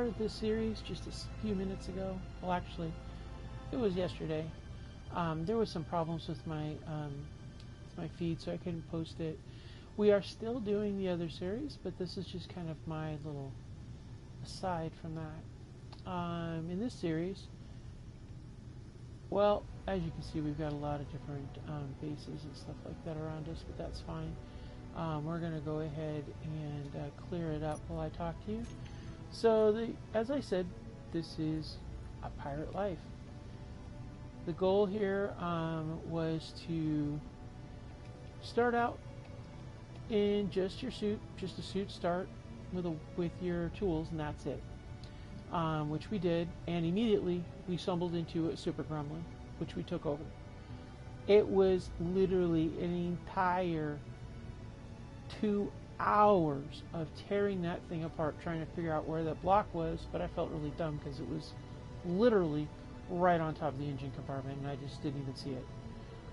started this series just a few minutes ago. Well, actually, it was yesterday. There was some problems with my feed, so I couldn't post it. We are still doing the other series, but this is just kind of my little aside from that. In this series, well, as you can see, we've got a lot of different bases and stuff like that around us, but that's fine. We're going to go ahead and clear it up while I talk to you. So, as I said, this is a pirate life. The goal here was to start out in just your suit, just a suit start with your tools, and that's it. Which we did, and immediately we stumbled into a super gremlin, which we took over. It was literally an entire 2 hours of tearing that thing apart, trying to figure out where that block was, but I felt really dumb because it was literally right on top of the engine compartment, and I just didn't even see it.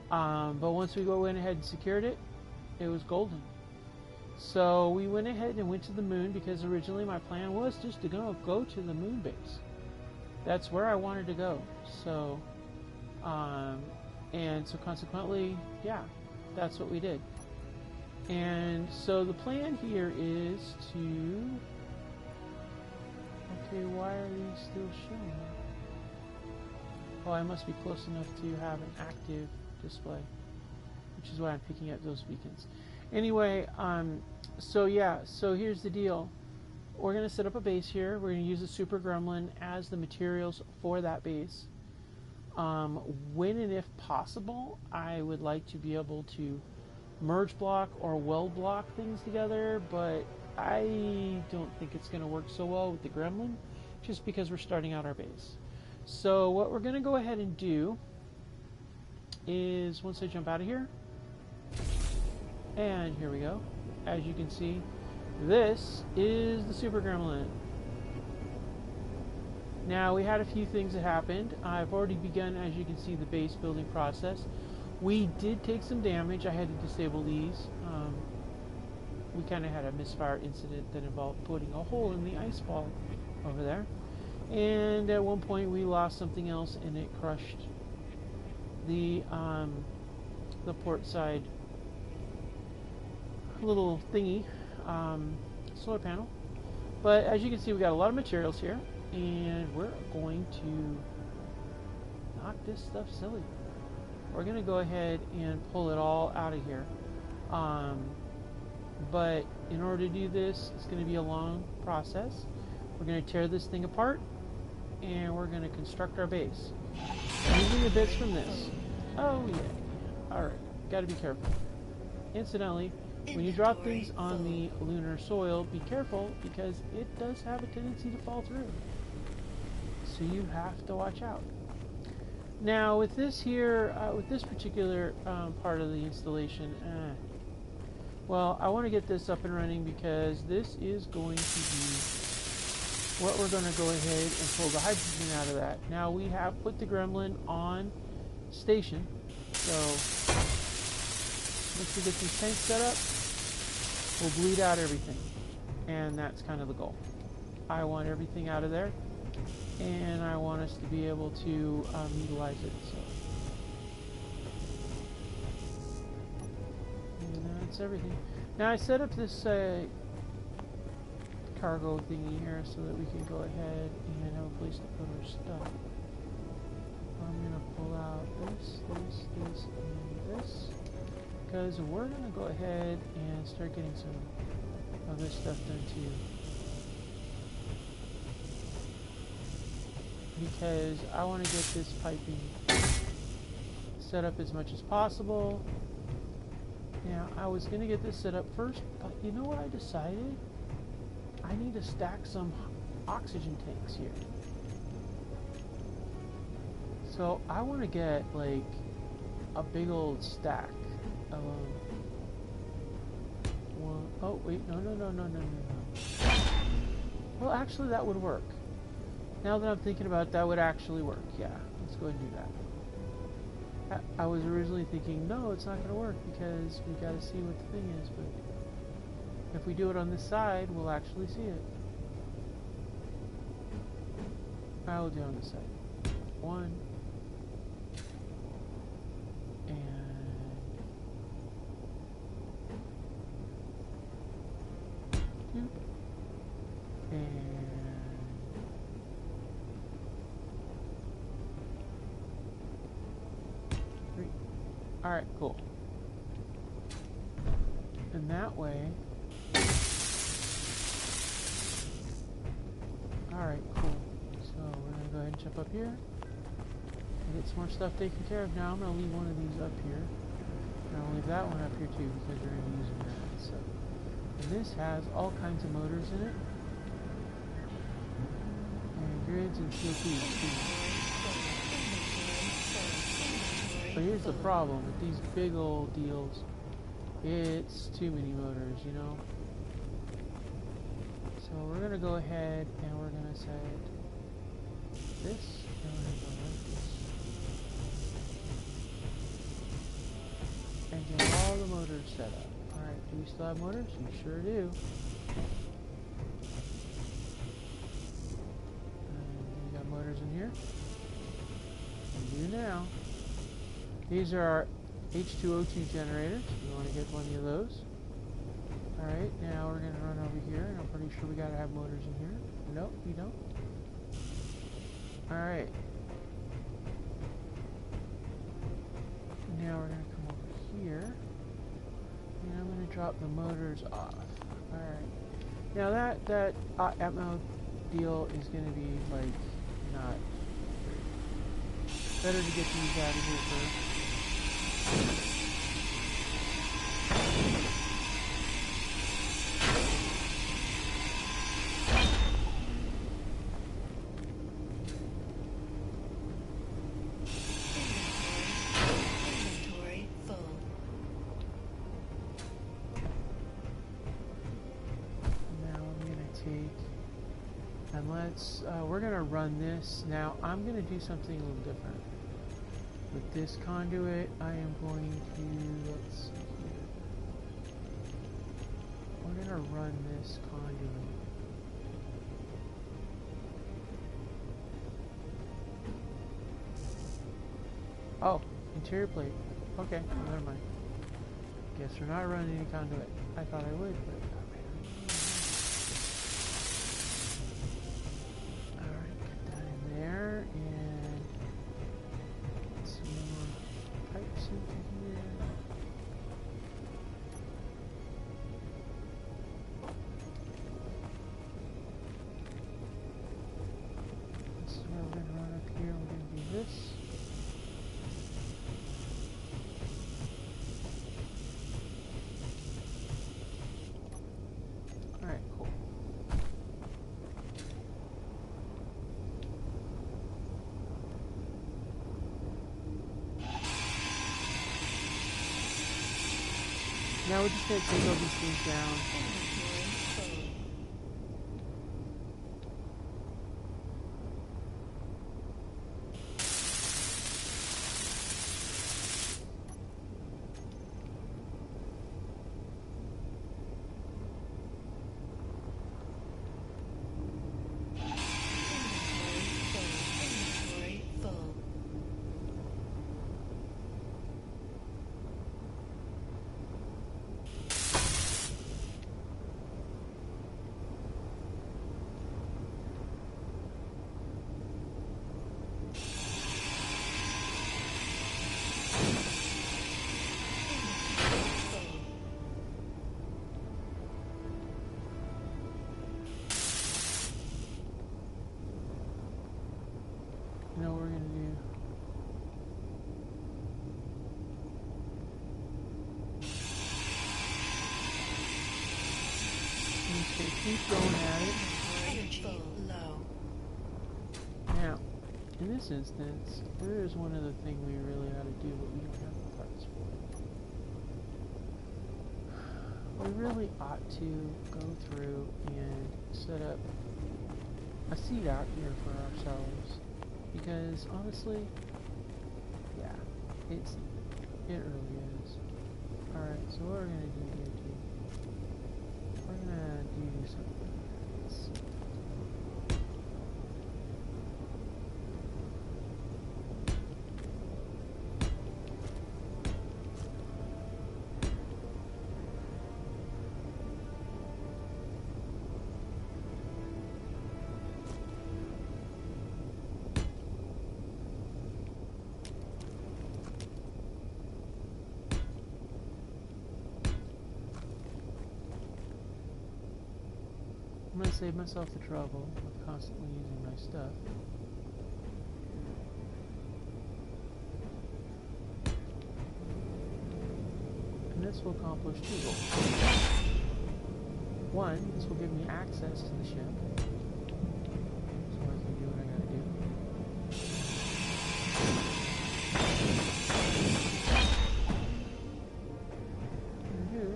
But once we went ahead and secured it, it was golden. So we went ahead and went to the moon, because originally my plan was just to go to the moon base. That's where I wanted to go. So, and so consequently, yeah, that's what we did. And so the plan here is to... Okay, why are these still showing? Oh, I must be close enough to have an active display, which is why I'm picking up those beacons. Anyway, so yeah, so here's the deal. We're going to set up a base here. We're going to use the Super Gremlin as the materials for that base. When and if possible, I would like to be able to merge block or weld block things together, but I don't think it's going to work so well with the Gremlin, just because we're starting out our base. So what we're going to go ahead and do is, once I jump out of here, and here we go. As you can see, this is the Super Gremlin. Now, we had a few things that happened. I've already begun, as you can see, the base building process. We did take some damage. I had to disable these. We kind of had a misfire incident that involved putting a hole in the ice ball over there. And at one point we lost something else, and it crushed the port side little thingy, solar panel. But as you can see, we got a lot of materials here, and we're going to knock this stuff silly. We're going to go ahead and pull it all out of here. But in order to do this, it's going to be a long process. We're going to tear this thing apart, and we're going to construct our base using the bits from this. Oh yeah. Alright, got to be careful. Incidentally, when you drop things on the lunar soil, be careful, because it does have a tendency to fall through. So you have to watch out. Now with this here, with this particular part of the installation, well, I want to get this up and running, because this is going to be what we're going to go ahead and pull the hydrogen out of that. Now we have put the Gremlin on station, so once we get these tanks set up, we'll bleed out everything, and that's kind of the goal. I want everything out of there, and I want us to be able to utilize it. So, and that's everything. Now I set up this cargo thingy here so that we can go ahead and have a place to put our stuff. I'm going to pull out this, and this, because we're going to go ahead and start getting some of this stuff done too. Because I want to get this piping set up as much as possible. Now, I was going to get this set up first, but you know what I decided? I need to stack some oxygen tanks here. So I want to get like a big old stack of one. Oh wait, no. Well, actually that would work. Now that I'm thinking about it, that would actually work. Yeah, let's go ahead and do that. I was originally thinking, no, it's not going to work because we've got to see what the thing is, but if we do it on this side, we'll actually see it. I will do on this side. 1 and 2 and 3. All right, cool. And that way. Alright, cool. So we're going to go ahead and jump up here and get some more stuff taken care of. Now I'm going to leave one of these up here. And I'll leave that one up here too because we're going to be using that. So, and this has all kinds of motors in it. And grids and COPs too. But here's the problem with these big old deals. It's too many motors, you know. So we're going to go ahead and we're going to set this, and we're going to go like this. And get all the motors set up. Alright, do we still have motors? We sure do. And we got motors in here. We do now. These are our H2O2 generators. You want to get plenty of those. Alright, now we're going to run over here, and I'm pretty sure we got to have motors in here. Nope, we don't. Alright. Now we're going to come over here, and I'm going to drop the motors off. Alright. Now that Atmo deal is going to be, like, not great. Better to get these out of here first. We're going to run this. Now, I'm going to do something a little different. With this conduit, I am going to, let's see here. We're going to run this conduit. Oh, interior plate. Okay, never mind. Guess we're not running any conduit. I thought I would, but now we're just going to take all these things down. You know what we're going to do? I'm just going to keep going at it. Energy low. Now, in this instance, there is one other thing we really ought to do, but we don't have the parts for it. We really ought to go through and set up a seat out here for ourselves. Because honestly, yeah, it really is. Alright, so what we're going to do here too, we're going to do something like this. save myself the trouble of constantly using my stuff. And this will accomplish 2 goals. 1, this will give me access to the ship, so I can do what I gotta do. And here,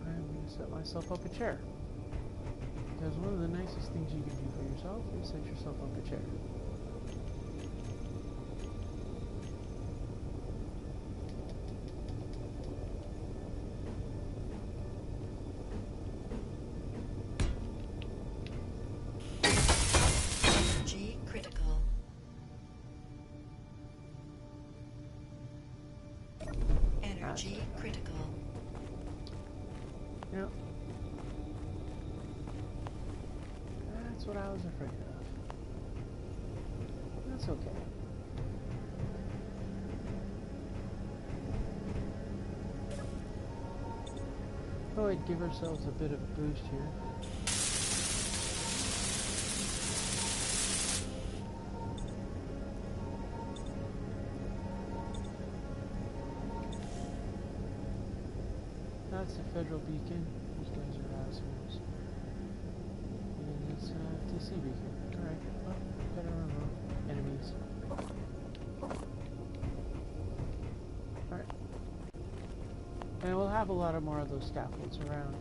I'm going to set myself up a chair. Because one of the nicest things you can do for yourself is set yourself up a chair. Energy critical. Energy critical. Yep. That's what I was afraid of. That's okay. Oh, I'd give ourselves a bit of a boost here. That's the Federal beacon. These guys are assholes. And it's TC beacon. Alright, well, better remove enemies. Alright. And we'll have a lot of more of those scaffolds around.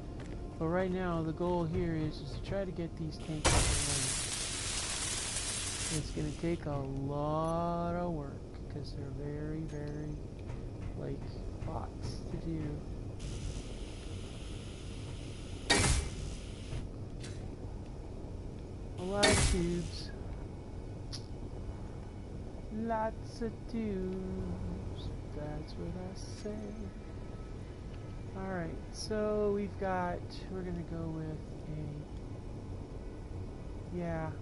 But right now, the goal here is to try to get these tanks up and running. It's going to take a lot of work, because they're very, very, like, lots to do. A lot of tubes. Lots of tubes. That's what I say. Alright, so we're gonna go with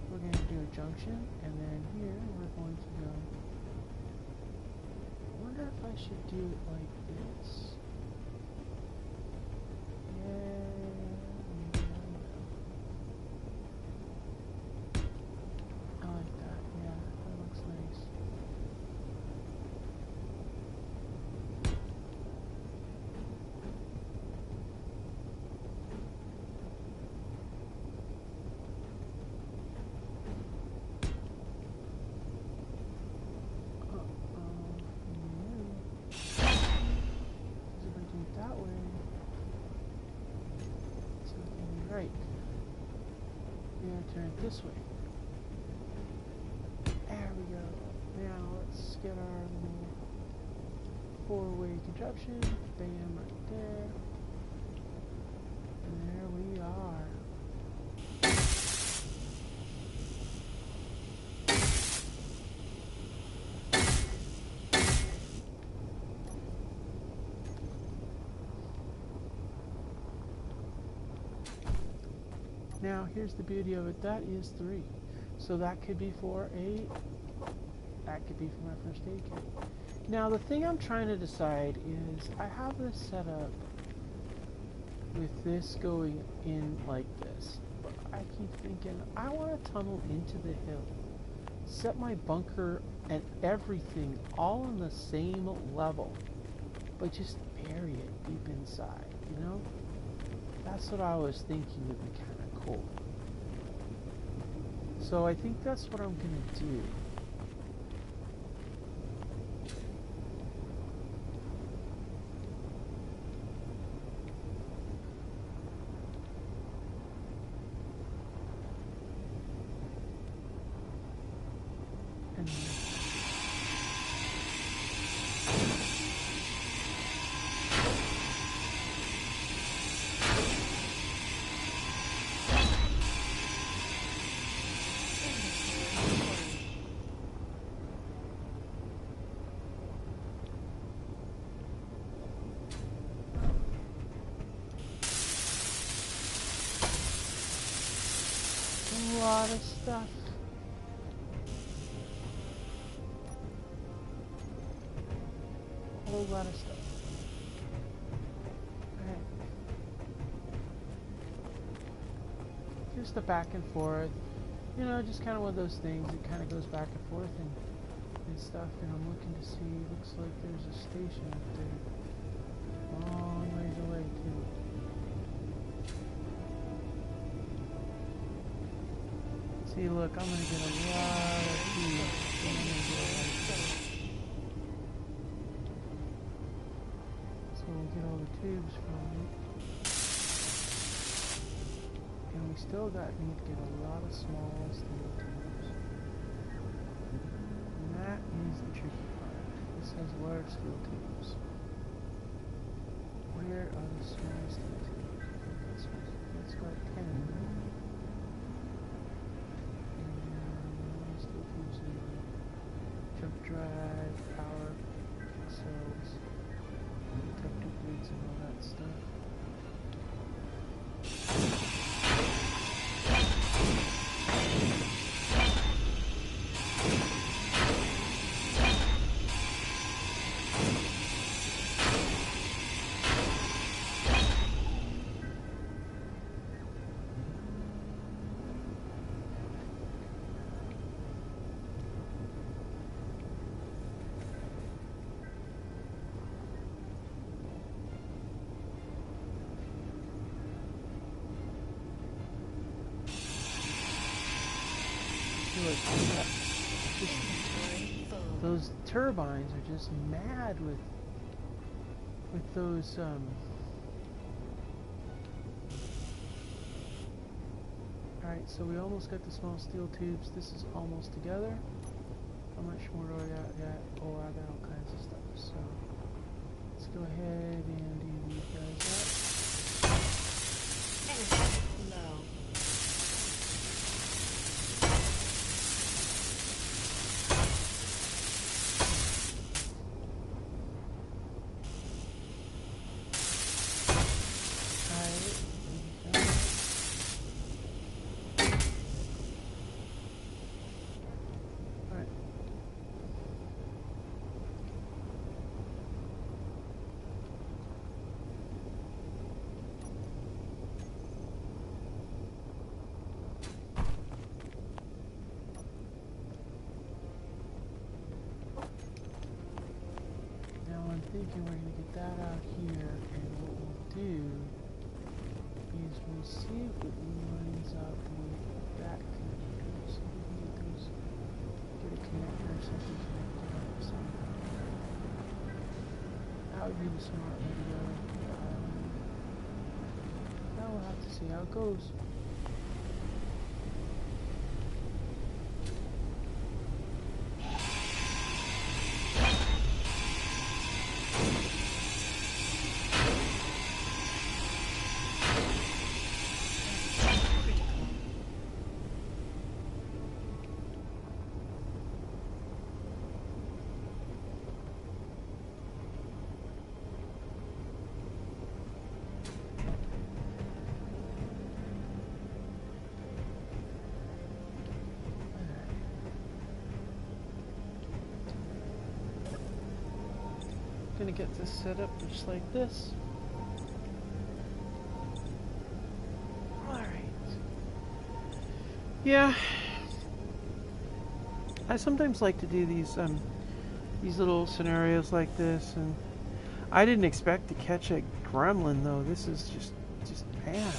we're gonna do a junction, and then here we're going to go. I wonder if I should do it like this. I like that, yeah, that looks nice. Right. We're going to turn it this way. There we go. Now let's get our little 4-way contraption. Bam, right there. And there we are. Now, here's the beauty of it. That is 3. So that could be for my first aid kit. Now, the thing I'm trying to decide is, I have this set up with this going in like this. But I keep thinking, I want to tunnel into the hill. Set my bunker and everything all on the same level. But just bury it deep inside, you know? That's what I was thinking would be kind of cool. So I think that's what I'm gonna do. And stuff. A whole lot of stuff. Alright. Just a back and forth. You know, just kind of one of those things. It kind of goes back and forth and stuff. And I'm looking to see, looks like there's a station up there. Long ways away, too. See, look, I'm going to get a lot of tubes. I'm gonna get a lot of tubes. So we'll get all the tubes from it. And we still need to get a lot of small steel tubes. And that is the tricky part. This has large steel tubes. Where are the small steel tubes? Let's go 10. Jump drive, power, cells, detector grids, and all that stuff. Those turbines are just mad with those Alright, so we almost got the small steel tubes. This is almost together. How much more do I got? Oh, I got all kinds of stuff. So let's go ahead and do these guys up. Energy low. I'm thinking we're going to get that out here, and what we'll do is we'll see if it lines up with that connector. So we can get those, get a connector or something connected up somewhere. That would be the smart way to go. Now we'll have to see how it goes. Gonna get this set up just like this. Alright. Yeah. I sometimes like to do these little scenarios like this, and I didn't expect to catch a gremlin though. This is just bad.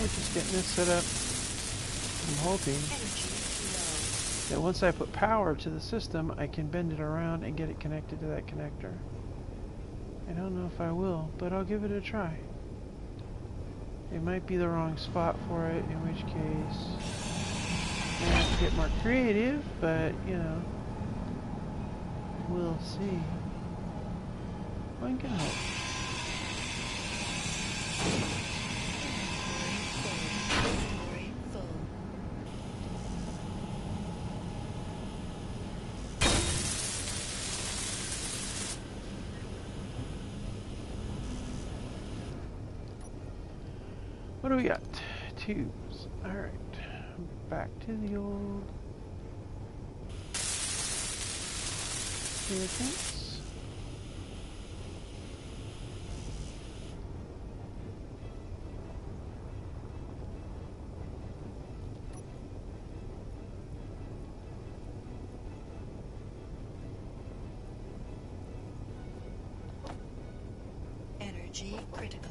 we're just getting this set up. I'm hoping Energy low. that once I put power to the system, I can bend it around and get it connected to that connector. I don't know if I will, but I'll give it a try. It might be the wrong spot for it, in which case I have to get more creative, but you know, we'll see. One can hope. Inventory full. What do we got? Tubes. Alright. Back to the old irritants. Energy critical.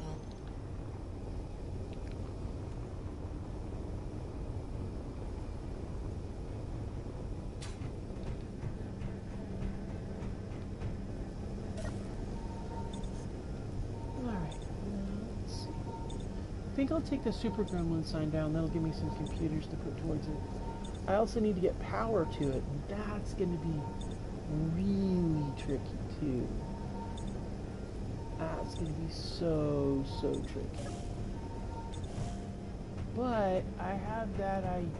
I think I'll take the Super Gremlin sign down. That'll give me some computers to put towards it. I also need to get power to it, and that's going to be really tricky too. That's going to be so tricky. But I have that idea.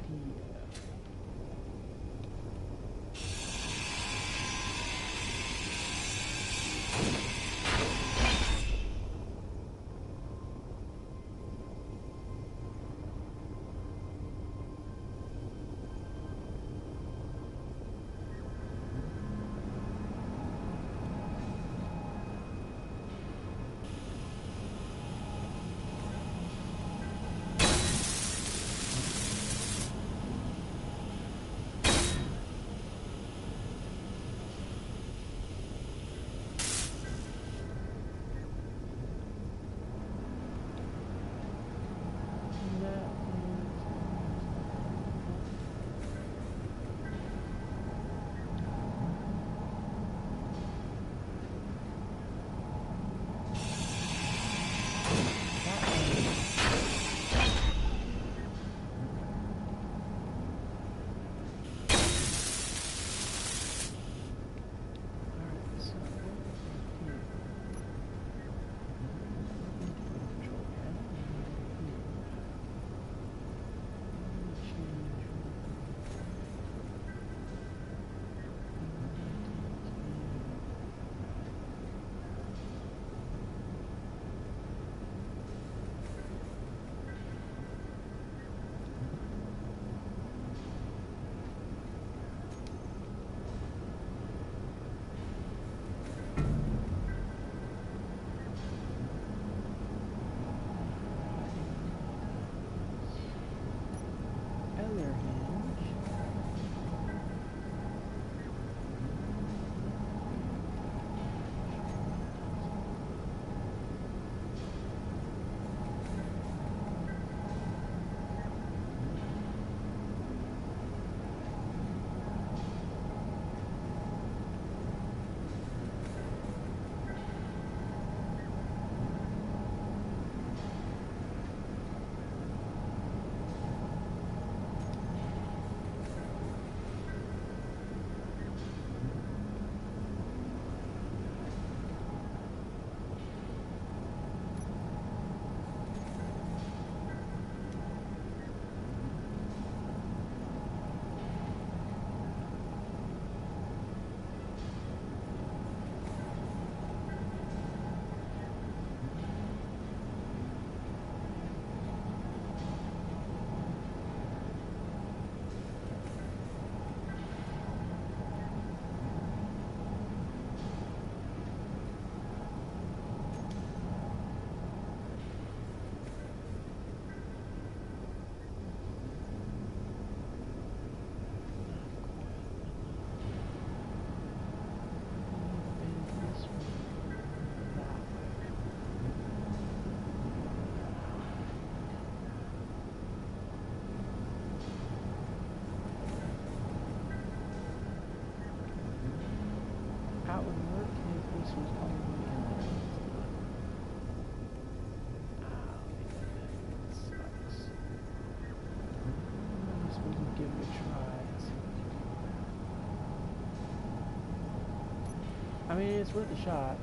this was all the way in there. Ow, that sucks. I'm supposed to give it a try. Let's see what we can do. I mean, it's worth a shot.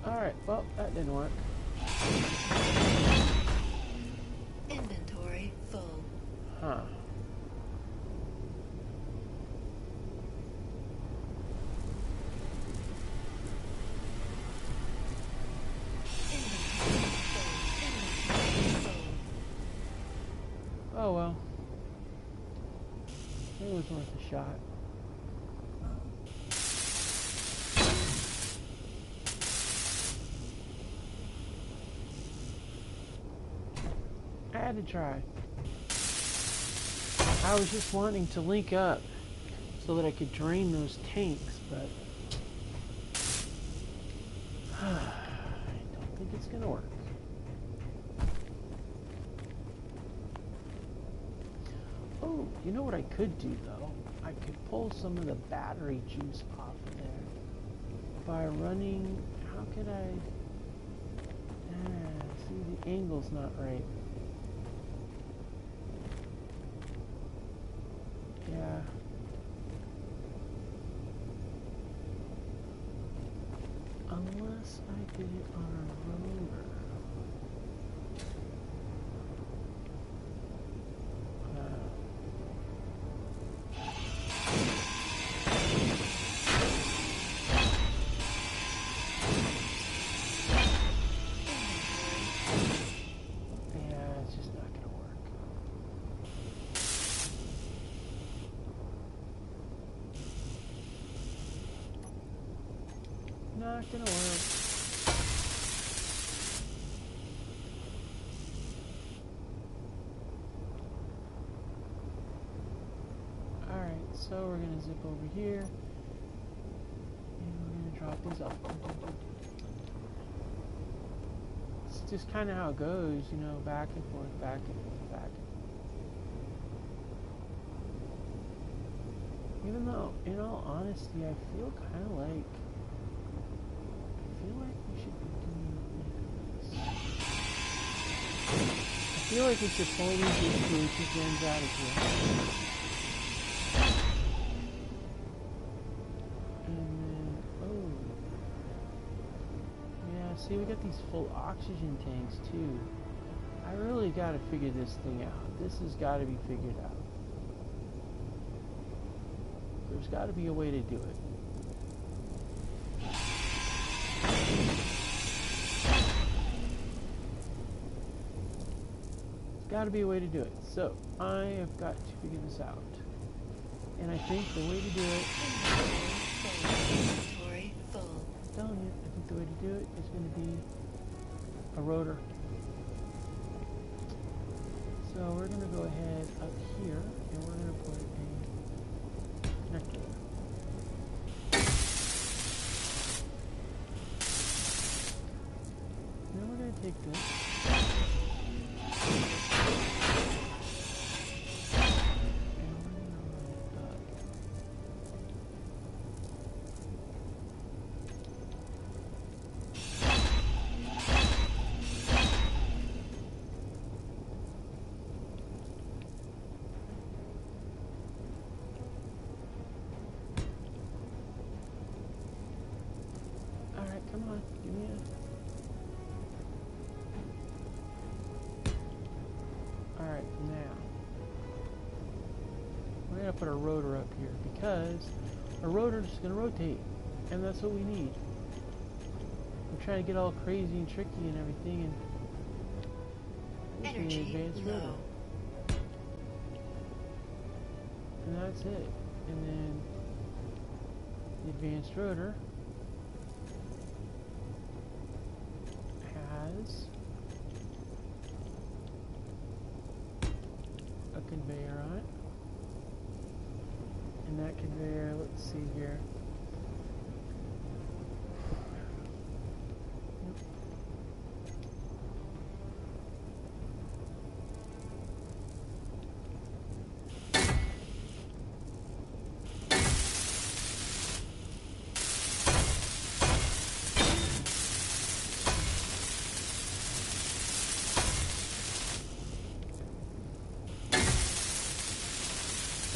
Alright, well, that didn't work. Inventory full. Huh. Inventory full. Oh well. It was worth a shot. I had to try. I was just wanting to link up so that I could drain those tanks, but I don't think it's gonna work. Oh, you know what I could do though? I could pull some of the battery juice off of there by running. How could I? See, the angle's not right. Yeah. Unless I did it on a rotor. Yeah, it's just not gonna work. Not gonna work. Alright, so we're gonna zip over here and we're gonna drop these off. It's just kind of how it goes, you know, back and forth, back and forth, back and forth. Even though, in all honesty, I feel kind of like we should be doing this. I feel like we should pull these HVAC gens out of here. And then, oh. Yeah, see, we got these full oxygen tanks too. I really got to figure this thing out. This has got to be figured out. There's got to be a way to do it. Got to be a way to do it. So I have got to figure this out, and I think the way to do it. Inventory full. I'm telling you, I think the way to do it is going to be a rotor. So we're going to go ahead up here, and we're going to put a connector. Then we're going to take this. Come on, give me a... Alright, now. We're going to put a rotor up here because a rotor is going to rotate. And that's what we need. We're trying to get all crazy and tricky and everything, and this is the advanced rotor. And that's it. And then the advanced rotor has a conveyor on it. connect conveyor. Let's see here.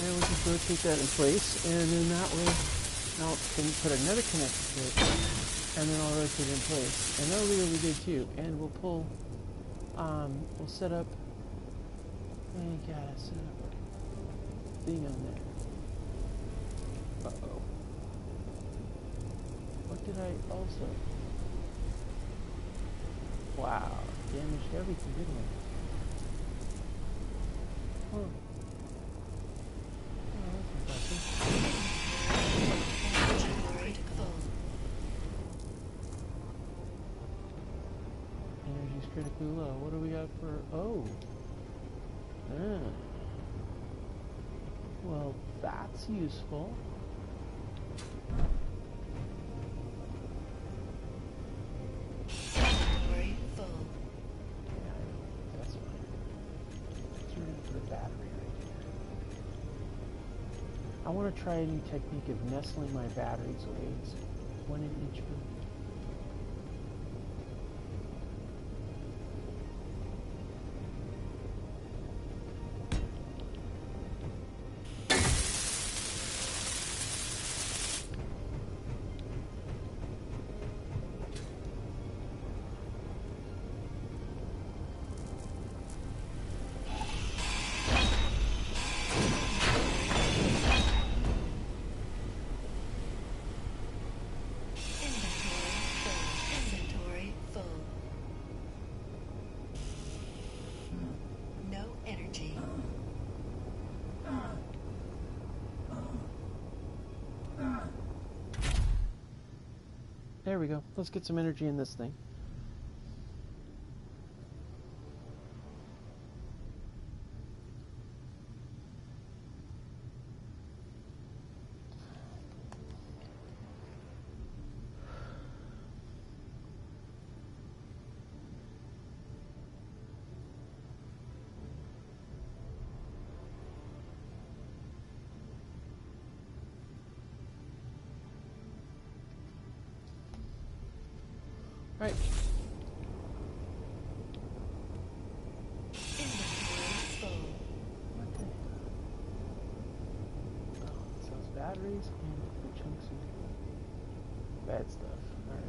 And we just rotate that in place, and then that way, now can put another connector to it, and then I'll rotate it in place, and that'll be really good too. And we'll pull, we'll set up. I gotta set up a thing on there. Uh-oh. What did I also? Wow, damaged everything, didn't I? Huh. Energy's critically low. What do we got for... Oh! Well, that's useful. Inventory full. Yeah, that's fine. Let's put a battery right here. I want to try a new technique of nestling my batteries away. It's one in each room. Inventory full. No energy. There we go. Let's get some energy in this thing. Right. Inventory full. Okay. Oh, it sells batteries and chunks of bad stuff. Alright.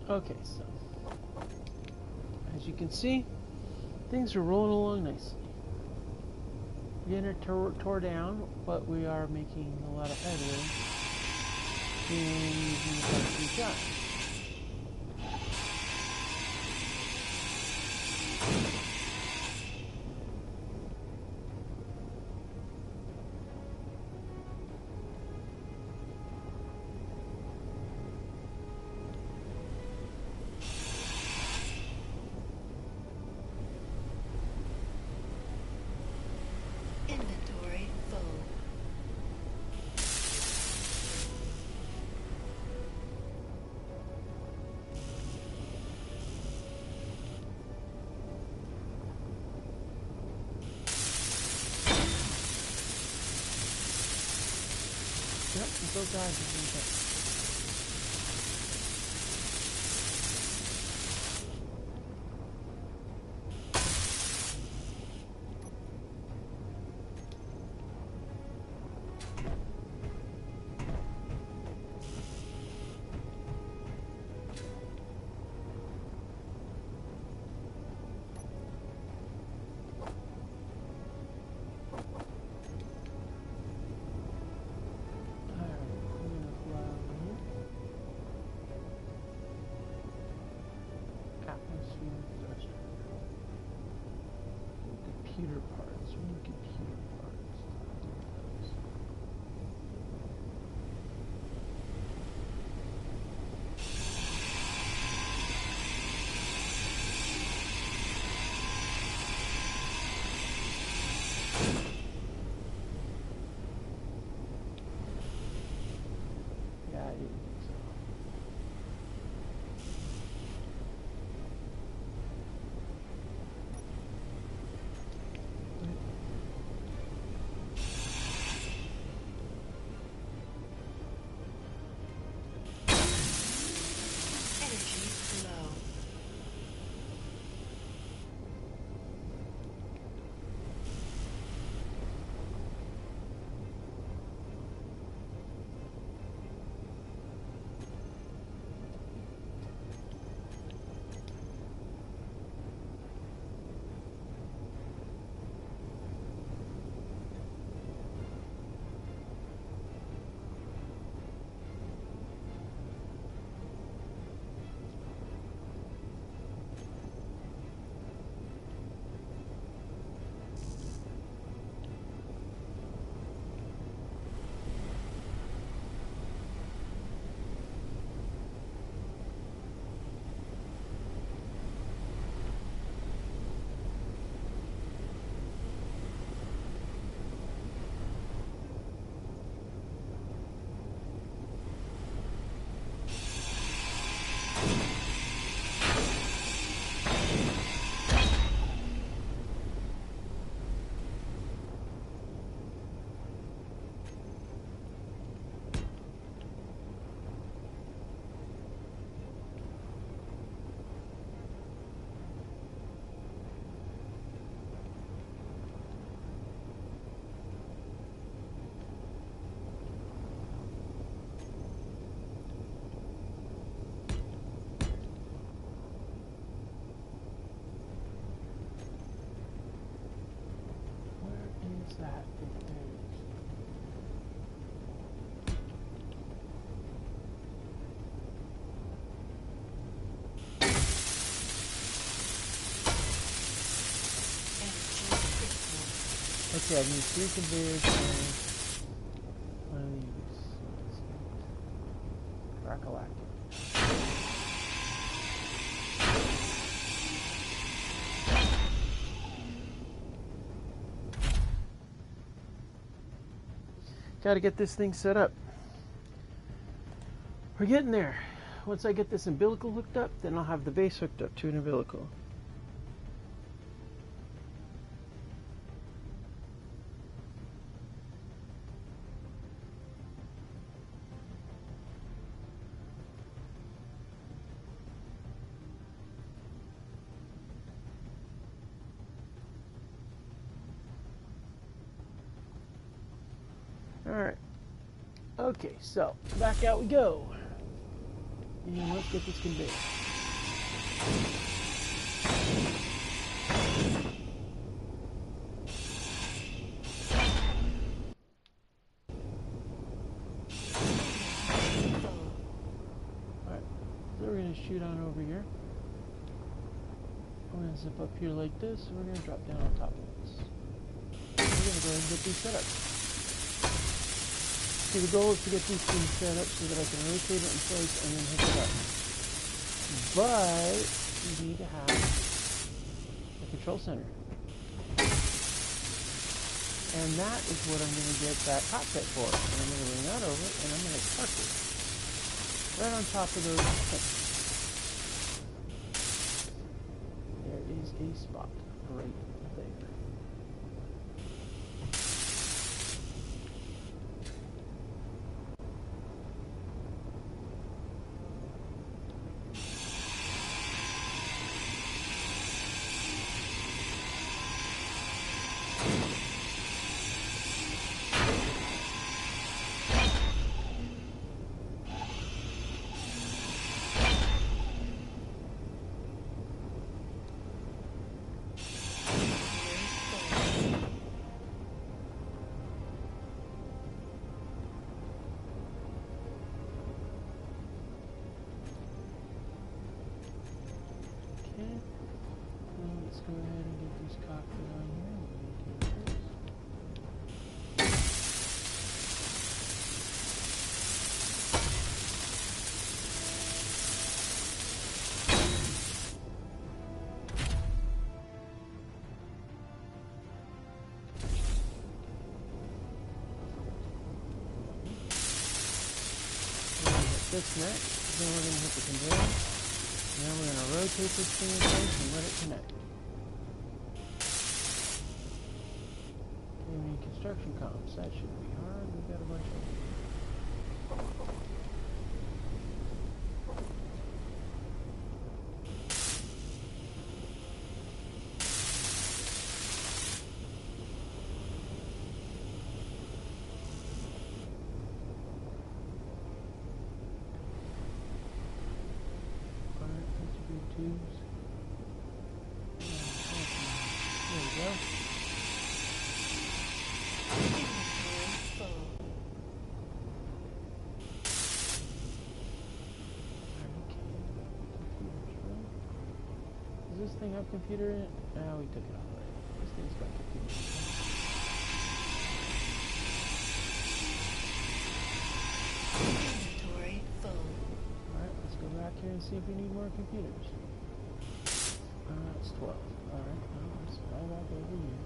Okay, so as you can see, things are rolling along nicely. Getting it tore down, but we are making a lot of headway in using the best we got. Inventory full. Yep, until guys is in touch. Computer parts. We need computer parts. Yeah, I didn't think so. Energy low. Where is that thing? There it is. Energy critical. Okay, I need 3 conveyors and one of these. Rakalactic. Gotta get this thing set up. We're getting there. Once I get this umbilical hooked up, then I'll have the base hooked up to an umbilical. Alright. Okay, so back out we go. And let's get this conveyor. Alright, so we're going to shoot on over here. We're going to zip up here like this, and we're going to drop down on top of this. We're going to go ahead and get these set up. See, the goal is to get these things set up so that I can rotate it in place and then hook it up. But you need to have a control center. And that is what I'm going to get that cockpit for. And I'm going to bring that over and I'm going to park it right on top of those things. There is a spot right there. Let's go ahead and get this cockpit on here. This next, then we're going to hit the conveyor. Now we're going to rotate this thing in place and let it connect. Give me construction comps. That should be hard. We've got a bunch of them. Tubes. There we go. Does this thing have computer in it? Ah, we took it all right. This thing's got computer in it. Inventory full. Alright, let's go back here and see if we need more computers. It's 12. Alright, let's fly back over here.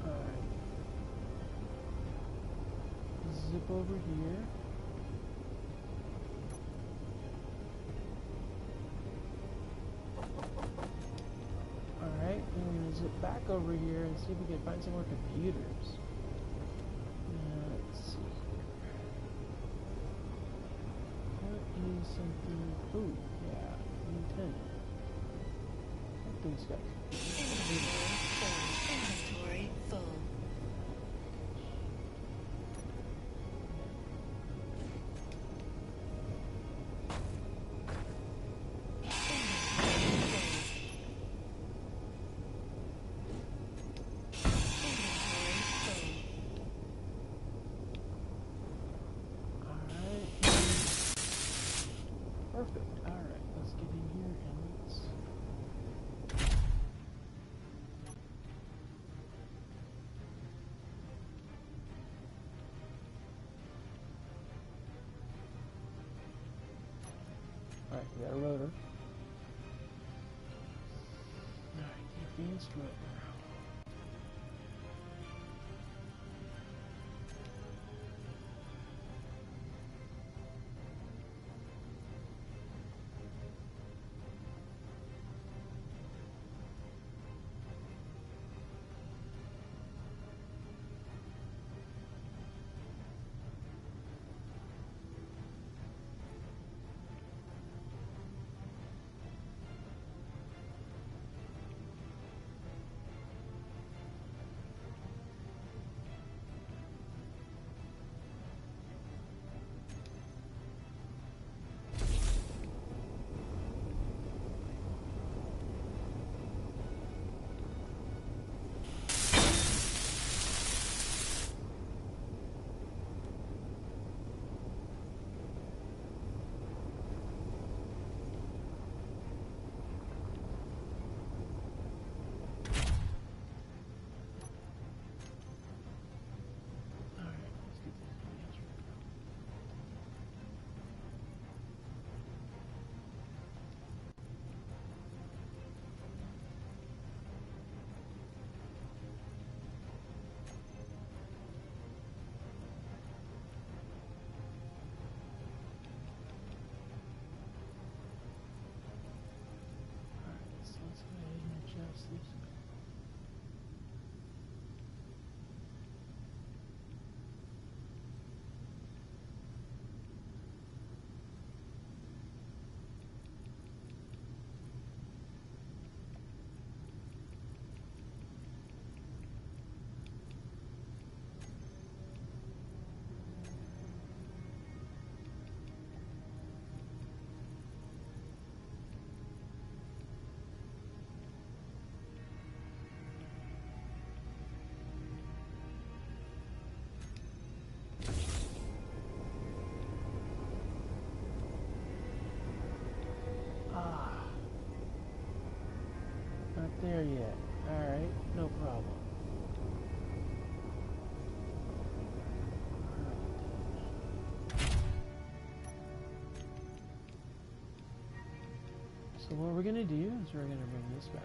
Alright. Zip over here. Zip back over here and see if we can find some more computers. Let's see here. What is something? Ooh, yeah, Nintendo. That thing's got Inventory full. perfect. Alright, let's get in here and let's... Alright, we got a rotor. Alright, advanced rotor. there yet. Alright, no problem. So what we're going to do is we're going to bring this back.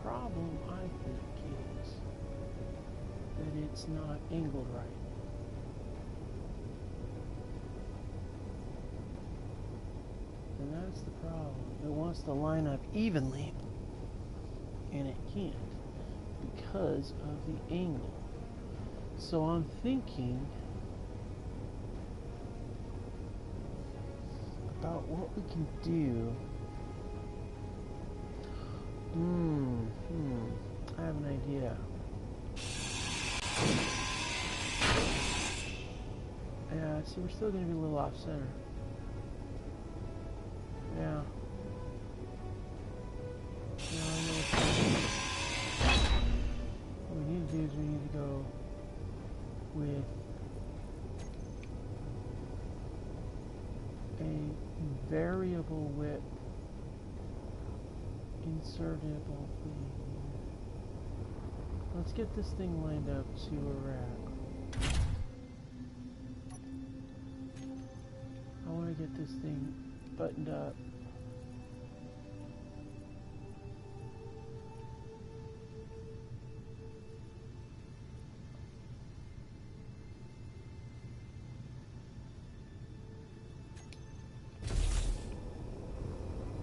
Problem, I think, is that it's not angled right. And that's the problem. It wants to line up evenly, and it can't because of the angle. So I'm thinking about what we can do. I have an idea. Yeah, see, we're still going to be a little off center. Yeah. Yeah, I know what we need to do is we need to go with a variable width insertable thing. Let's get this thing lined up and see where we're at. I want to get this thing buttoned up.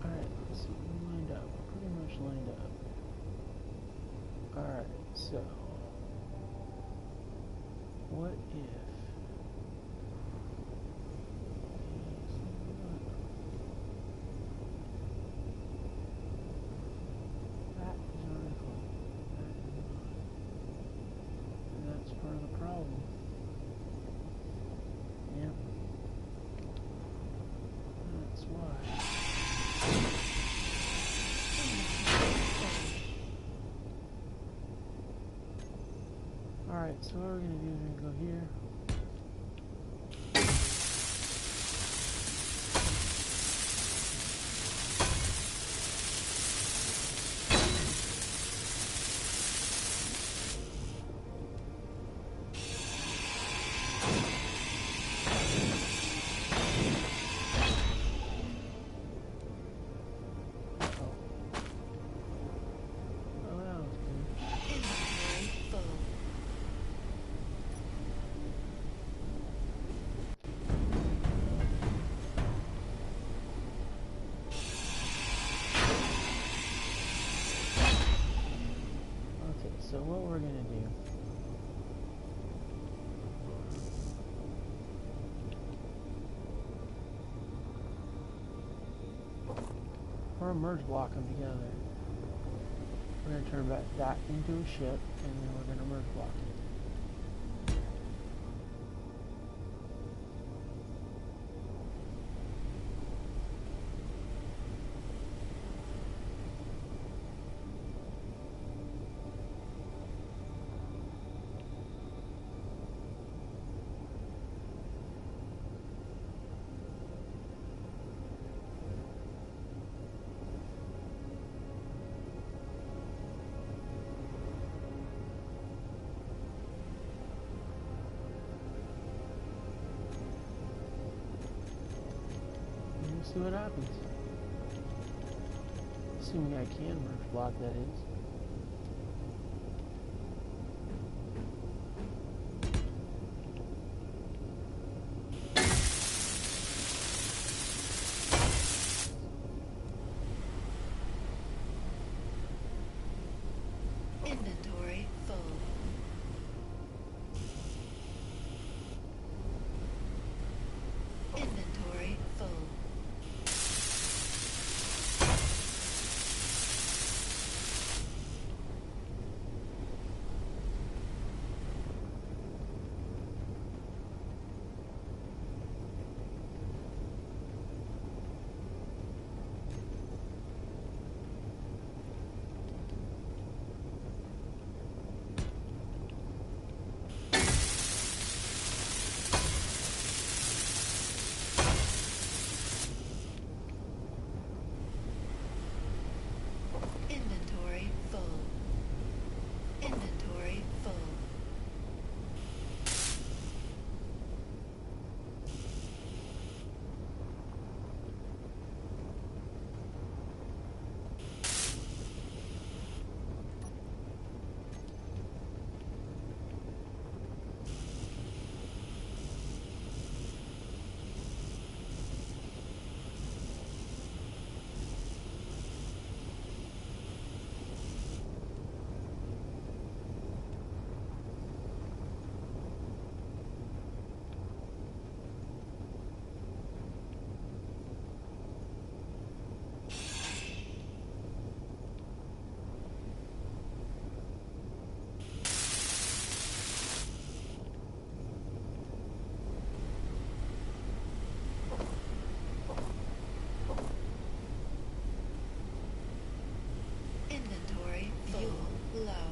Alright, let's see, we're lined up. We're pretty much lined up. Alright, so what if that is vertical, that is not, and that's part of the problem. Yep. That's why. Alright, so what we're going to do is we're going to go here. So what we're going to do, we're going to merge block them together. We're going to turn back that into a ship, and then we're going to merge block it. see what happens. Assuming I can merge block, that is. Inventory full. Inventory full. Inventory full. Inventory full. Inventory full. Low.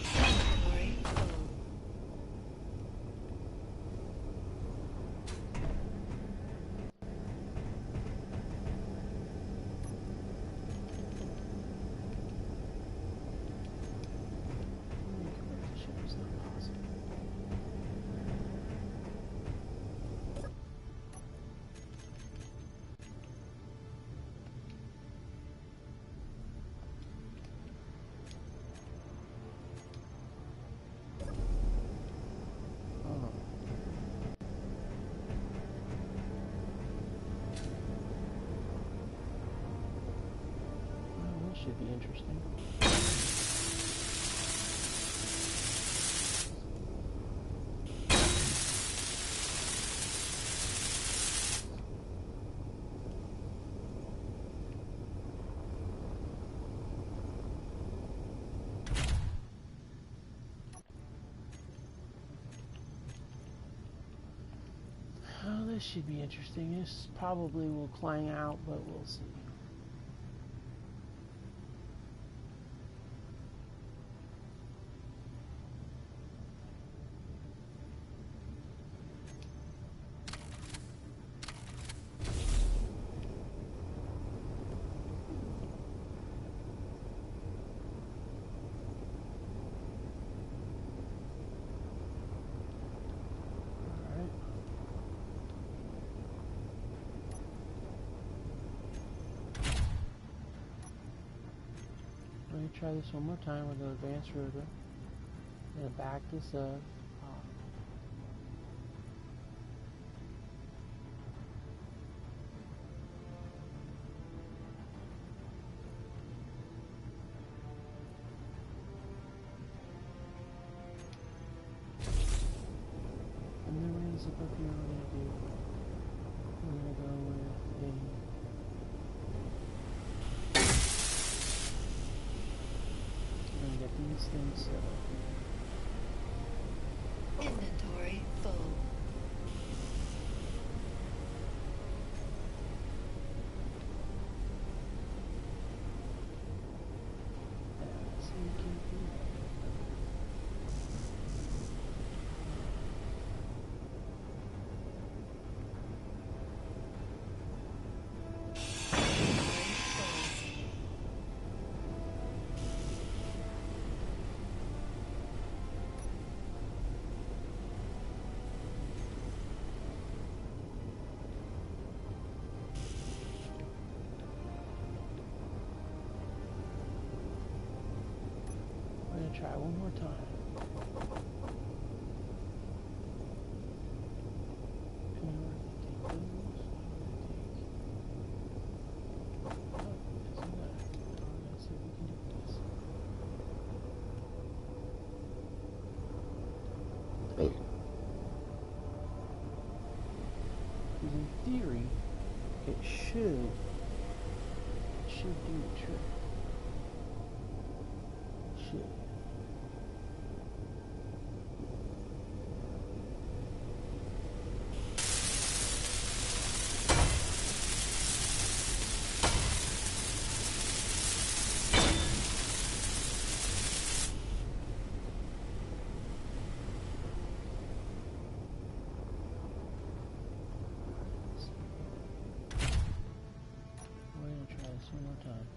Inventory full. Ship is not possible. Oh. Well, this should be interesting. Oh, this should be interesting. This probably will clang out, but we'll see. All right. We're going to try this one more time with an advanced router. I'm going to back this up. And then we're going to zip up here. We're going to go with we're going to get these things set up. Inventory full. So we can do that. We're going to try one more time. And we're going to take those. We're going to take... Oh, isn't that... Let's see if we can do this. Because in theory, it should do the trick. It should. We're going to try this one more time.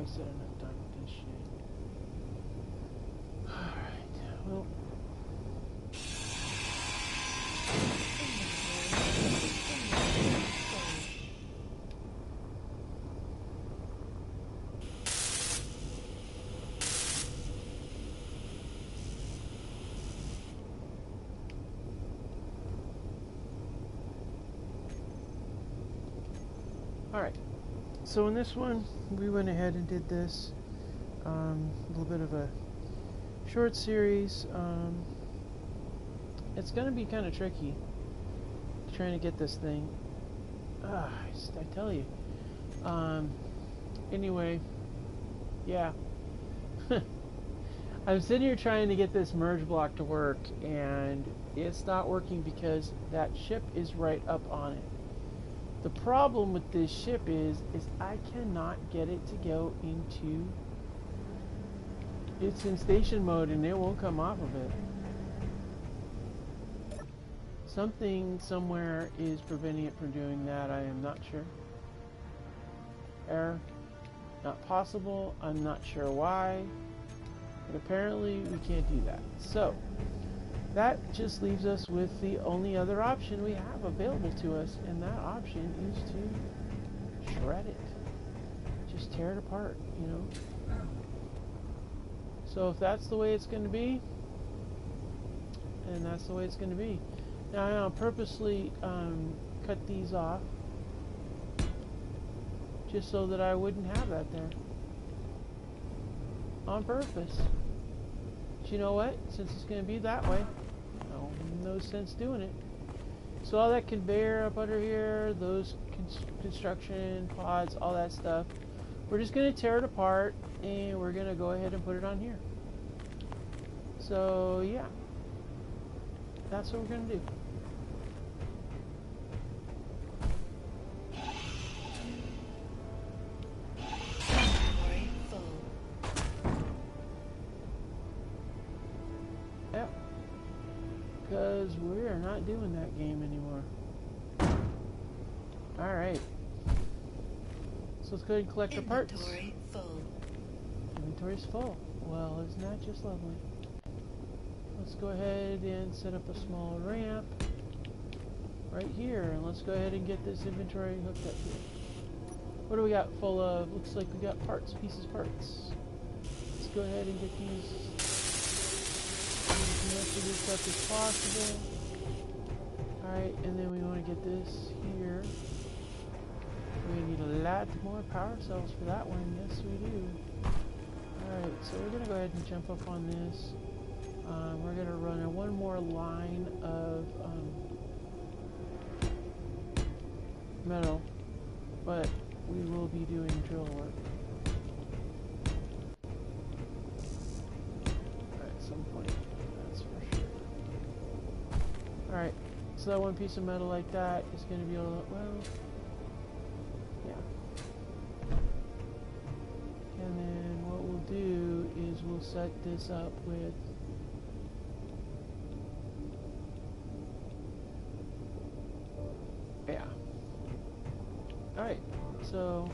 wasted enough time with this shit. Alright, well. Alright, so in this one, we went ahead and did this. A little bit of a short series. It's going to be kind of tricky trying to get this thing. I tell you. Anyway, yeah. I'm sitting here trying to get this merge block to work, and it's not working because that ship is right up on it. The problem with this ship is I cannot get it to go into... It's in station mode and it won't come off of it. Something somewhere is preventing it from doing that. I am not sure. Error. Not possible. I'm not sure why. But apparently we can't do that. So, that just leaves us with the only other option we have available to us, and that option is to shred it. Just tear it apart, you know? So if that's the way it's going to be, then that's the way it's going to be. Now I'll purposely cut these off, just so that I wouldn't have that there. On purpose. But you know what? Since it's going to be that way, no sense doing it. So all that conveyor up under here, those construction pods, all that stuff, we're just going to tear it apart and we're going to go ahead and put it on here. So yeah, that's what we're going to do. Inventory full. Yep. Because we're not doing that game anymore. Alright. So let's go ahead and collect our parts. Inventory full. Inventory's full. Well, isn't that just lovely? Let's go ahead and set up a small ramp right here. And let's go ahead and get this inventory hooked up here. What do we got full of? Looks like we got parts, pieces, parts. Let's go ahead and get these as much of this stuff as possible. Alright, and then we want to get this here. We need a lot more power cells for that one. Yes, we do. Alright, so we're going to go ahead and jump up on this. We're going to run one more line of metal, but we will be doing drill work. At some point, that's for sure. Alright, so that one piece of metal like that is going to be able to, well, yeah. And then what we'll do is we'll set this up with alright, so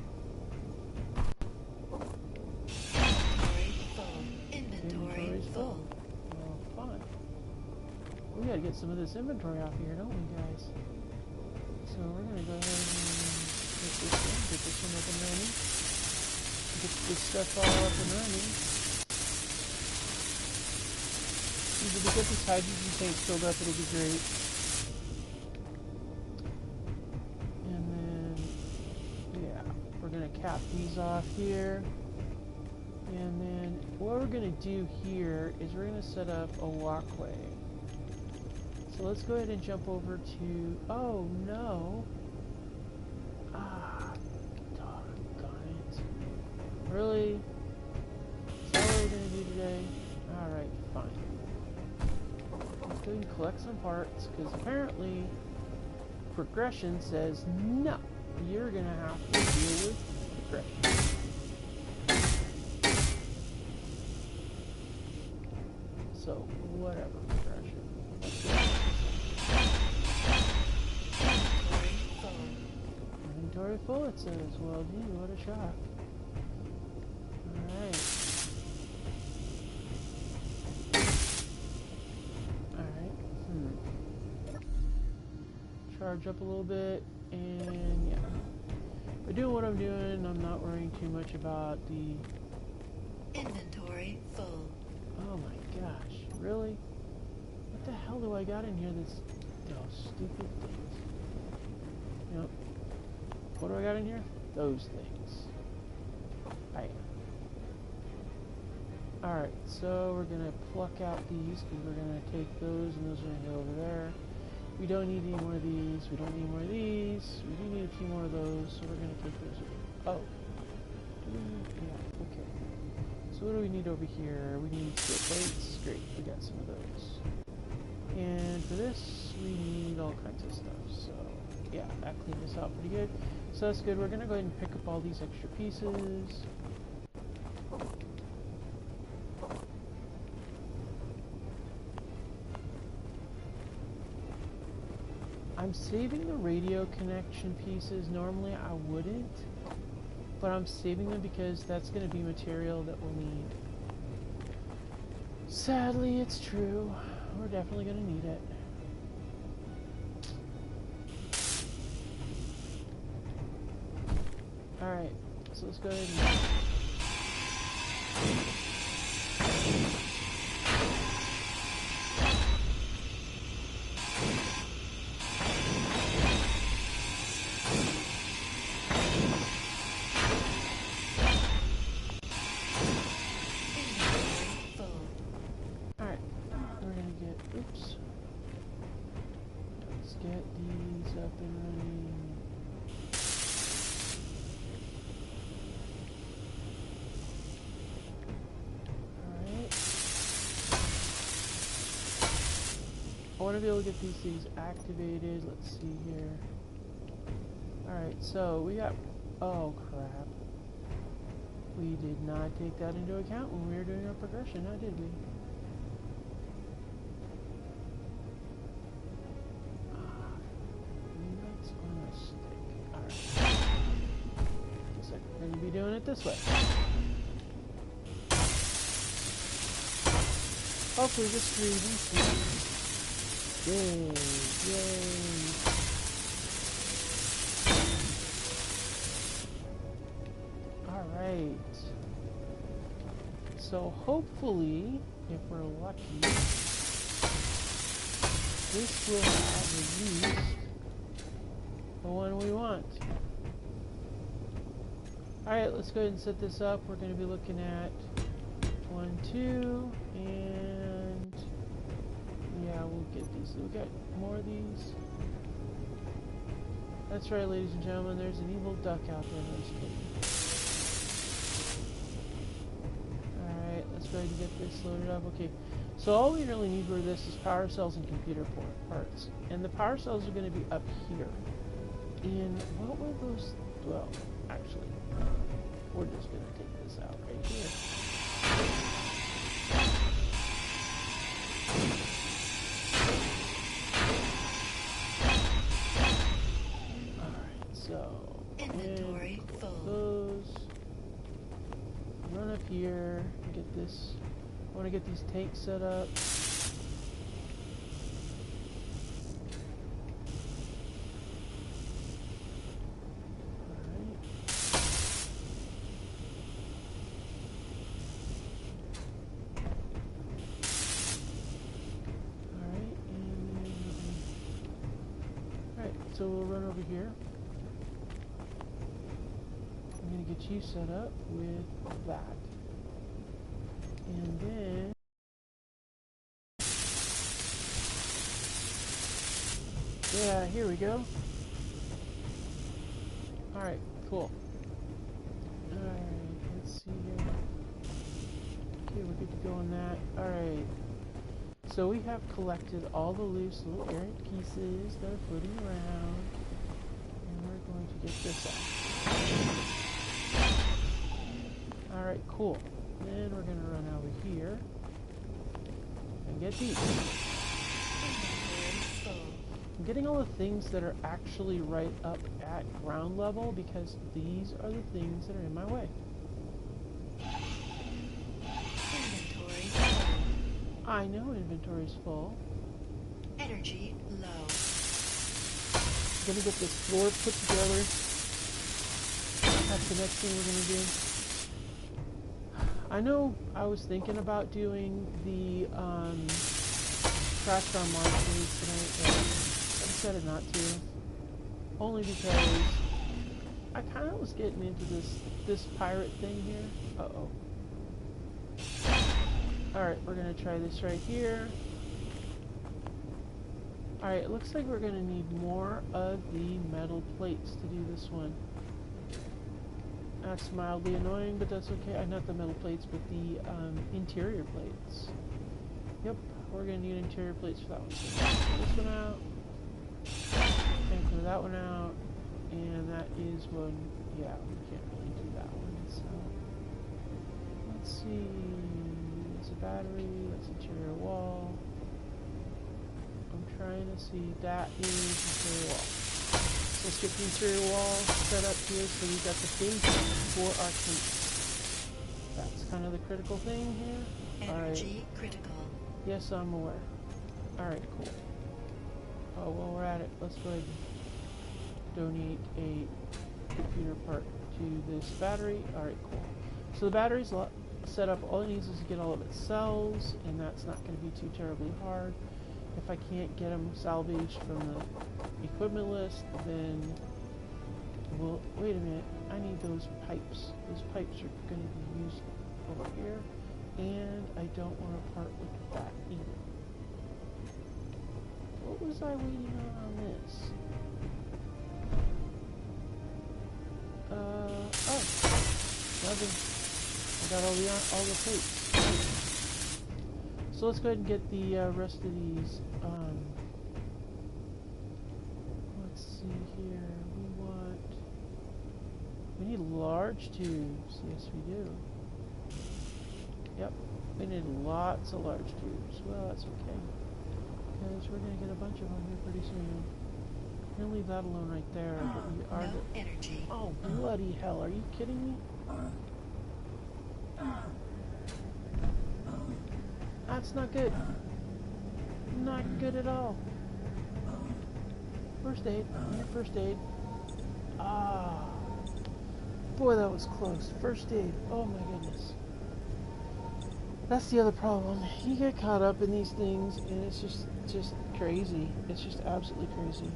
Inventory full. Well, fine. We gotta get some of this inventory off here, don't we, guys? So we're gonna go ahead and get this one up and running. Get this stuff all up and running. If we get these hydrogen tanks filled up, it'll be great. And then, yeah, we're gonna cap these off here. And then what we're going to do here is we're going to set up a walkway. So let's go ahead and jump over to... Oh, no. Ah, doggone it. Really? Is that what we're going to do today? Alright, fine. Let's go ahead and collect some parts, because apparently progression says no. You're going to have to deal with progression. So, whatever progression. Inventory full, it says. Well, gee, what a shock. charge up a little bit, and yeah. By doing what I'm doing, I'm not worrying too much about the... Inventory full. Oh my gosh, really? What the hell do I got in here that's... those stupid things. Yep. What do I got in here? Those things. Bam. Alright, so we're going to pluck out these, because we're going to take those, and those are going to go over there. We don't need any more of these. We don't need more of these. We do need a few more of those, so we're going to take those over. Oh. Yeah, okay. So what do we need over here? We need steel plates. Great, we got some of those. And for this, we need all kinds of stuff. So, yeah, that cleaned us out pretty good. So that's good. We're going to go ahead and pick up all these extra pieces. I'm saving the radio connection pieces. Normally I wouldn't, but I'm saving them because that's going to be material that we'll need. Sadly, it's true. We're definitely going to need it. Alright, so let's go ahead and... get these up and running. Alright. I want to be able to get these things activated. Let's see here. Alright, so we got... Oh, crap. We did not take that into account when we were doing our progression, now did we? We're going to be doing it this way. Hopefully just 3 even. Yay, yay. Alright. So hopefully, if we're lucky, this will have at least the one we want. Alright, let's go ahead and set this up. We're going to be looking at 1, 2, and yeah, we'll get these. We got more of these. That's right, ladies and gentlemen, there's an evil duck out there. No, just kidding. Alright, let's go ahead and get this loaded up. Okay, so all we really need for this is power cells and computer parts. And the power cells are going to be up here. And what were those? Well, actually, we're just going to take this out right here. Alright, so... Inventory full. Those. Run up here and get this. I want to get these tanks set up. So we'll run over here. I'm going to get you set up with that. And then... yeah, here we go. Alright, cool. Alright, let's see here. Okay, we're good to go on that. Alright. So we have collected all the loose little errant pieces that are floating around, and we're going to get this out. Alright, cool. Then we're going to run over here and get these. I'm getting all the things that are actually right up at ground level because these are the things that are in my way. I know inventory's full. Energy low. gonna get this floor put together. That's the next thing we're gonna do. I know I was thinking about doing the Crashed on Mars series tonight, but I decided not to. Only because I kind of was getting into this pirate thing here. Uh-oh. Alright, we're gonna try this right here. Alright, it looks like we're gonna need more of the metal plates to do this one. That's mildly annoying, but that's okay. Not the metal plates, but the interior plates. Yep, we're gonna need interior plates for that one. So this one out. And clear that one out. And that is one. Yeah, we can't really do that one. So let's see. There's a battery. That's interior wall. I'm trying to see. That is interior wall. So let's get the interior wall set up here so we've got the base for our case. That's kind of the critical thing here. Energy critical. Yes, I'm aware. Alright, cool. Oh, while we're at it, let's go ahead and donate a computer part to this battery. Alright, cool. So the battery's set up. All it needs is to get all of its cells, and that's not going to be too terribly hard. If I can't get them salvaged from the equipment list, then well, wait a minute. I need those pipes. Those pipes are going to be used over here, and I don't want to part with that either. What was I waiting on this? Oh, nothing. I got all the plates. So let's go ahead and get the rest of these. Let's see here. We need large tubes. Yes, we do. Yep, we need lots of large tubes. Well, that's okay, because we're gonna get a bunch of them here pretty soon. We're gonna leave that alone right there. But we are No energy. Oh, bloody hell! Are you kidding me? That's not good. Not good at all. First aid. First aid. Ah. Boy, that was close. First aid. Oh my goodness. That's the other problem. You get caught up in these things and it's just crazy. It's just absolutely crazy.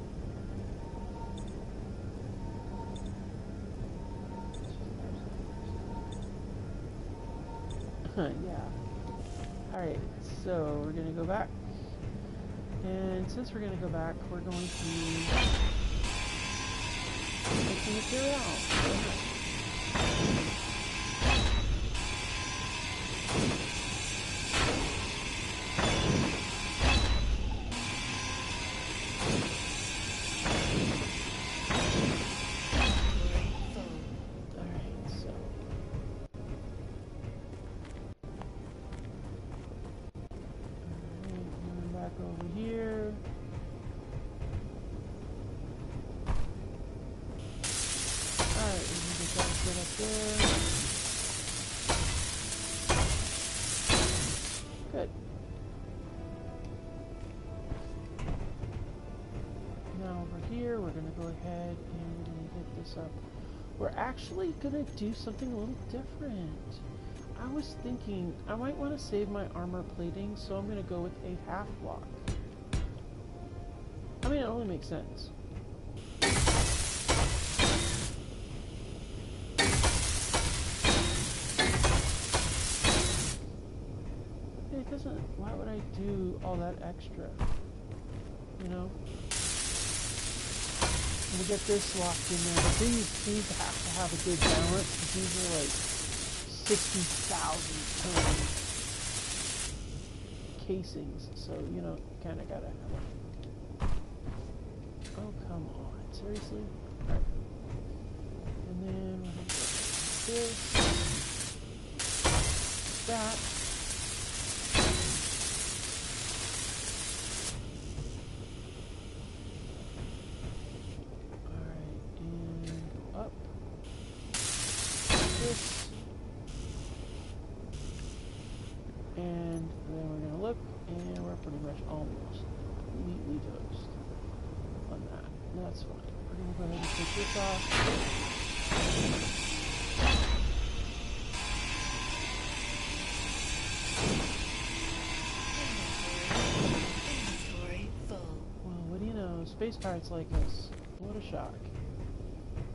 Yeah. Alright, so we're going to go back. And since we're going to go back, we're going to take the material out. Over here. Alright, we can get that set up there. Good. Now over here, we're going to go ahead and we're going to get this up. We're actually going to do something a little different. I was thinking I might want to save my armor plating, so I'm going to go with a half block. I mean, it only makes sense. It doesn't, why would I do all that extra? You know? I'm gonna get this locked in there, but these have to have a good balance, because these are like 60,000 ton casings, so you know, kind of gotta have it. Oh, come on, seriously? Alright. And then we're gonna go like this, that. Alright, and up. This. And then we're going to look, and we're pretty much almost completely toast on that. That's fine. go ahead and take this off. Inventory full. Well, what do you know? Space pirates like us. What a shock.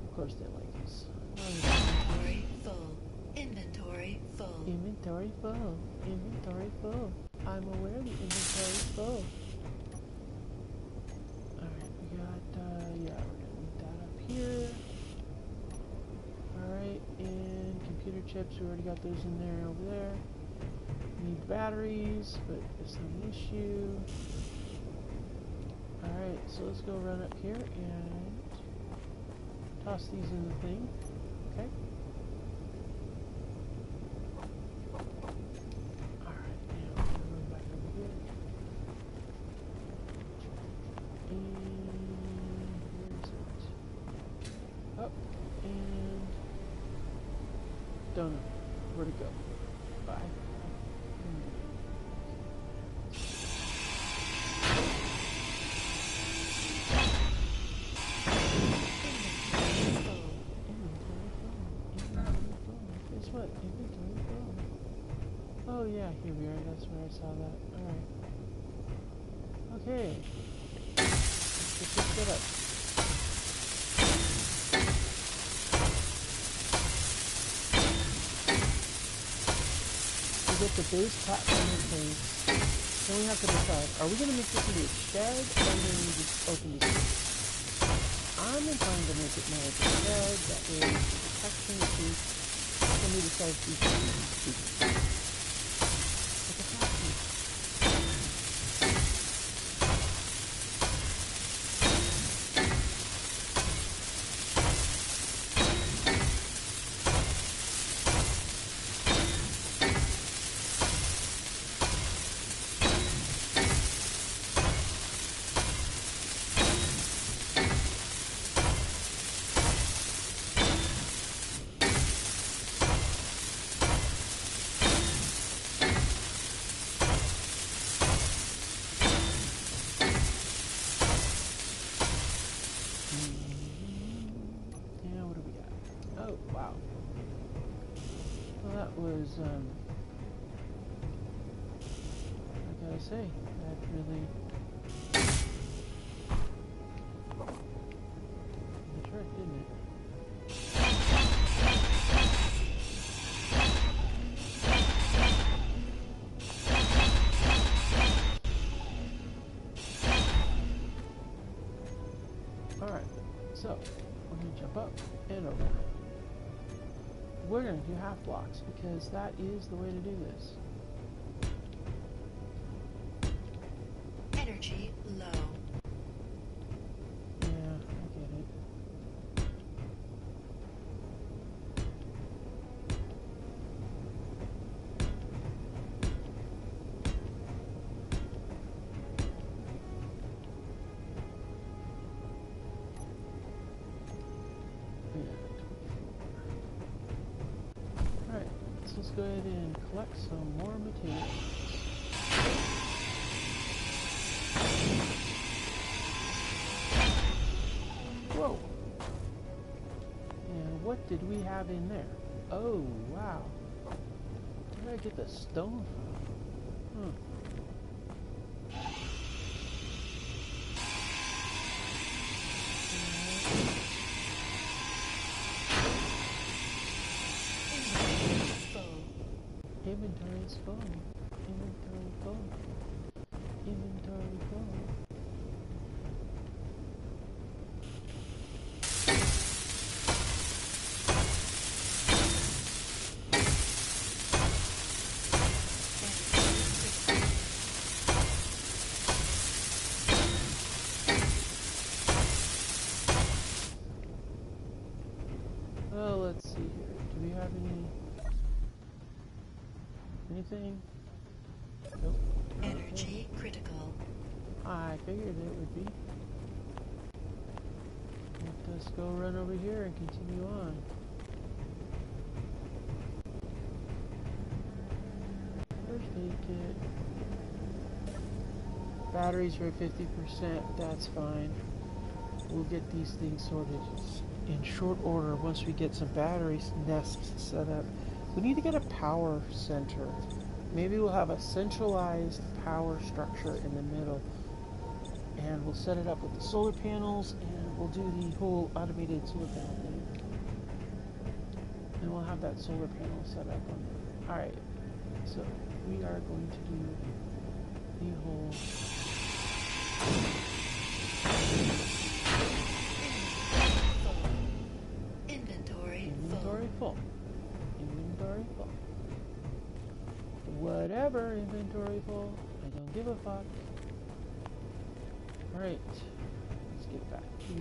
Of course they like us. Inventory full. Inventory full. Inventory full. Inventory full. I'm aware the inventory is full. Alright, we got, yeah, we're gonna need that up here. Alright, and computer chips, we already got those in there over there. We need batteries, but it's not an issue. Alright, so let's go run up here and toss these in the thing. Okay. Alright, now we're gonna run back over here. And where is it? Up and don't know where to go. Bye. Guess what? Inventory full. Oh yeah, here we are. That's where I saw that. Alright. Okay. Let's get this set up. We get the base platform in place. Then we have to decide, are we going to make this into a shed or are we going to just open this up? I'm inclined to make it more like a shed, that way protection is somebody decides to do something stupid. Like a factory. Yeah, what do we got? Oh, wow. Well, that was, I gotta say, that really did the trick, didn't it? Alright, so we're going to jump up and over. We're going to do half blocks because that is the way to do this. Energy low. Yeah, I get it. Alright, so let's go ahead and collect some more materials. Whoa! And what did we have in there? Oh, wow. Where did I get the stone from? Inventory Inventory is full. full. Inventory full. Inventory full. Well, let's see here. Do we have anything? Nope. Energy critical. I figured it would be. Let us go run over here and continue on. First aid kit. Batteries for 50%, that's fine. we'll get these things sorted in short order once we get some battery nests set up. We need to get a power center. Maybe we'll have a centralized power structure in the middle, and we'll set it up with the solar panels, and we'll do the whole automated solar panel thing. And we'll have that solar panel set up on it. Alright, so we are going to do the whole Inventory full. Inventory full. Whatever, inventory full. I don't give a fuck. Alright, let's get back to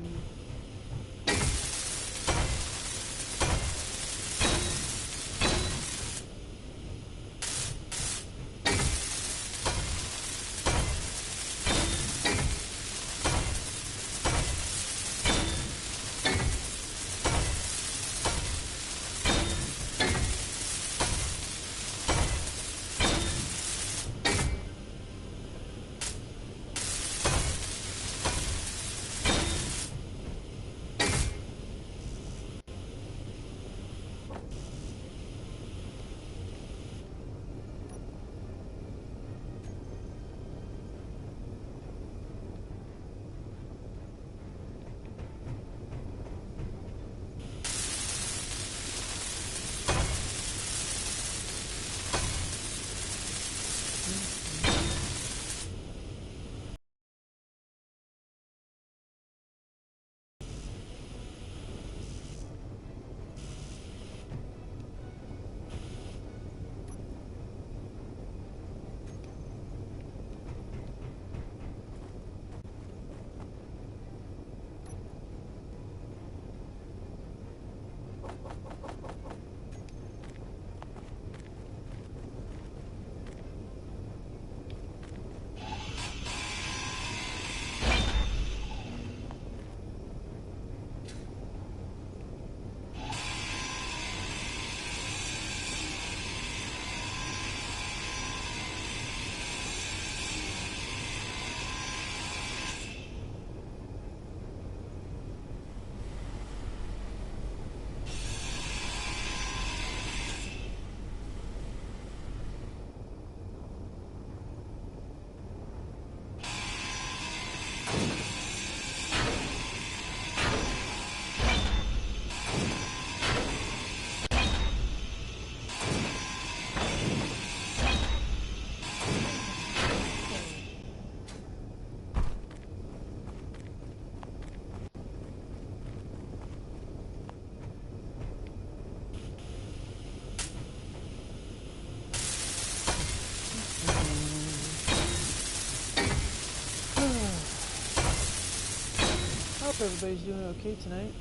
hope everybody's doing okay tonight.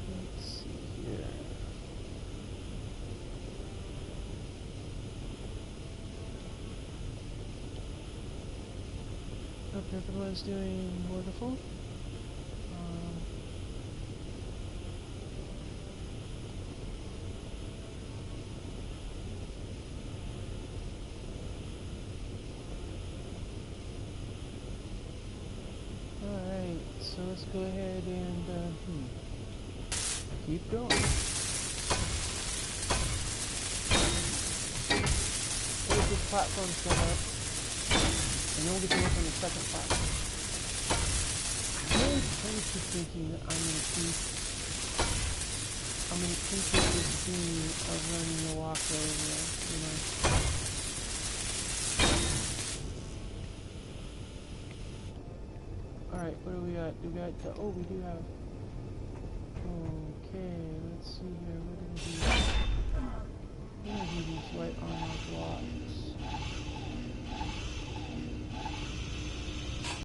Let's see here. Hope everyone's doing wonderful. So let's go ahead and keep going. Get this platform set up, and then we'll get to work on the second platform. I really kind of keep thinking that I'm gonna keep with this theme of running the walkway, you know. Alright, what do we got? We got, oh, we do have, okay, let's see here, what do we do?